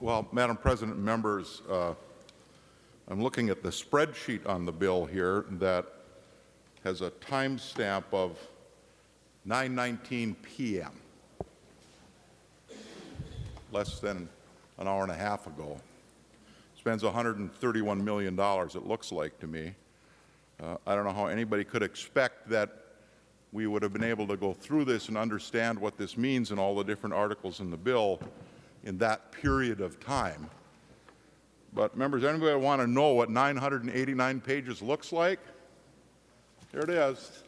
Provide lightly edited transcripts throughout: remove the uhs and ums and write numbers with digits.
Well, Madam President, members, I'm looking at the spreadsheet on the bill here that has a timestamp of 9:19 p.m., less than an hour and a half ago. Spends $131 million, it looks like to me. I don't know how anybody could expect that we would have been able to go through this and understand what this means in all the different articles in the bill in that period of time. But members, anybody want to know what 989 pages looks like? There it is,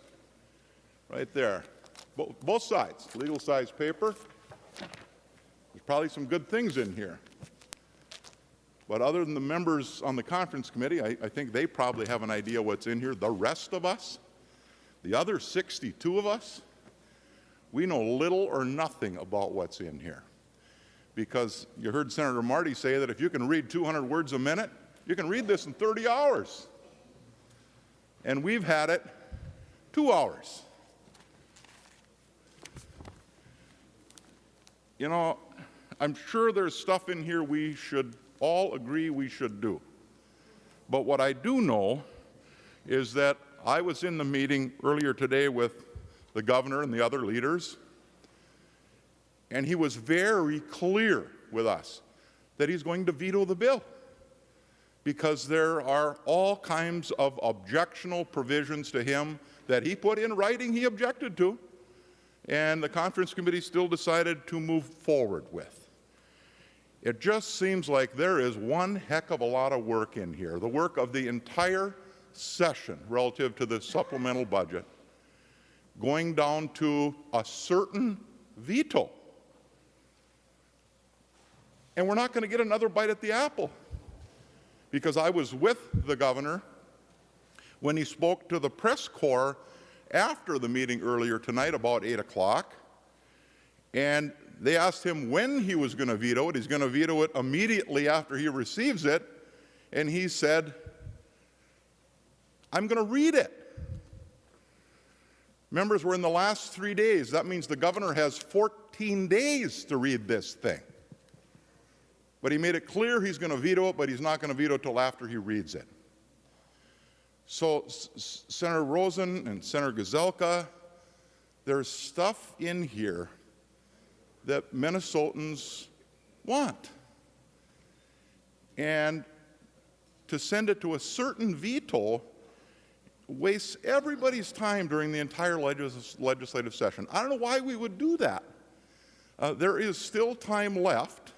right there. Both sides, legal size paper. There's probably some good things in here. But other than the members on the conference committee, I think they probably have an idea what's in here. The rest of us, the other 62 of us, we know little or nothing about what's in here. Because you heard Senator Marty say that if you can read 200 words a minute, you can read this in 30 hours. And we've had it 2 hours. You know, I'm sure there's stuff in here we should all agree we should do. But what I do know is that I was in the meeting earlier today with the governor and the other leaders, and he was very clear with us that he's going to veto the bill because there are all kinds of objectionable provisions to him that he put in writing he objected to, and the conference committee still decided to move forward with. It just seems like there is one heck of a lot of work in here, the work of the entire session relative to the supplemental budget, going down to a certain veto. And we're not going to get another bite at the apple, because I was with the governor when he spoke to the press corps after the meeting earlier tonight about 8 o'clock, and they asked him when he was going to veto it. He's going to veto it immediately after he receives it, and he said, I'm going to read it. Members, we're in the last 3 days. That means the governor has 14 days to read this thing. But he made it clear he's going to veto it, but he's not going to veto it until after he reads it. So Senator Rosen and Senator Gazelka, there's stuff in here that Minnesotans want. And to send it to a certain veto wastes everybody's time during the entire legislative session. I don't know why we would do that. There is still time left,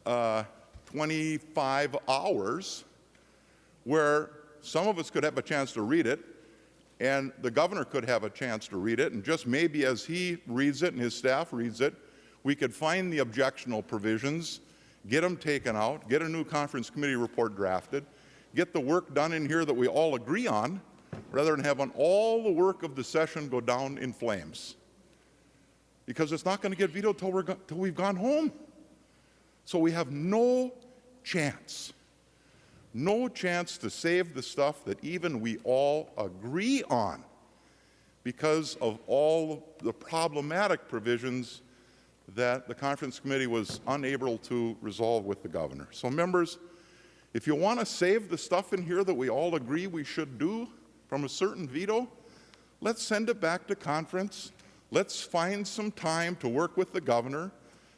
25 hours, where some of us could have a chance to read it, and the governor could have a chance to read it, and just maybe as he reads it and his staff reads it, we could find the objectionable provisions, get them taken out, get a new conference committee report drafted, get the work done in here that we all agree on, rather than having all the work of the session go down in flames. Because it's not going to get vetoed till we've gone home. So we have no chance to save the stuff that even we all agree on because of all the problematic provisions that the conference committee was unable to resolve with the governor. So members, if you want to save the stuff in here that we all agree we should do from a certain veto, let's send it back to conference. Let's find some time to work with the governor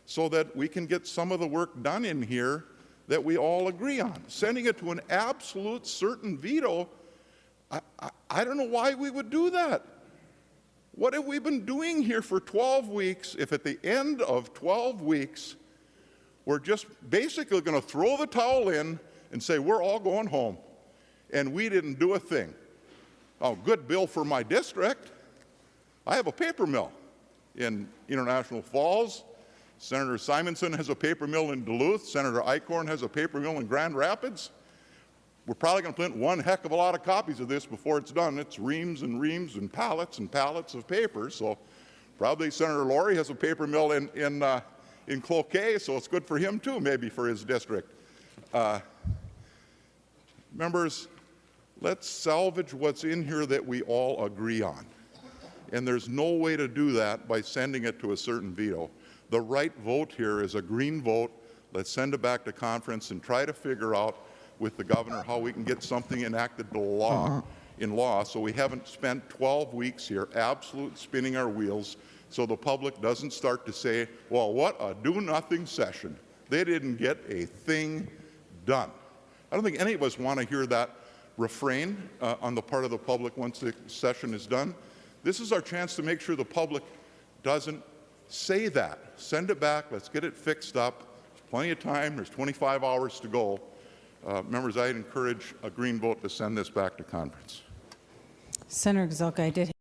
so that we can get some of the work done in here that we all agree on. Sending it to an absolute certain veto, I don't know why we would do that. What have we been doing here for 12 weeks if at the end of 12 weeks we're just basically going to throw the towel in and say we're all going home and we didn't do a thing? Oh, good bill for my district. I have a paper mill in International Falls. Senator Simonson has a paper mill in Duluth. Senator Eichhorn has a paper mill in Grand Rapids. We're probably going to print one heck of a lot of copies of this before it's done. It's reams and reams and pallets of paper. So probably Senator Laurie has a paper mill in Cloquet, so it's good for him too, maybe for his district. Members, let's salvage what's in here that we all agree on. And there's no way to do that by sending it to a certain veto. The right vote here is a green vote. Let's send it back to conference and try to figure out with the governor how we can get something enacted to law, so we haven't spent 12 weeks here absolute spinning our wheels so the public doesn't start to say, well, what a do-nothing session. They didn't get a thing done. I don't think any of us want to hear that refrain on the part of the public once the session is done. This is our chance to make sure the public doesn't say that. Send it back. Let's get it fixed up. There's plenty of time. There's 25 hours to go. Members, I'd encourage a green vote to send this back to conference. Senator Gazelka, I did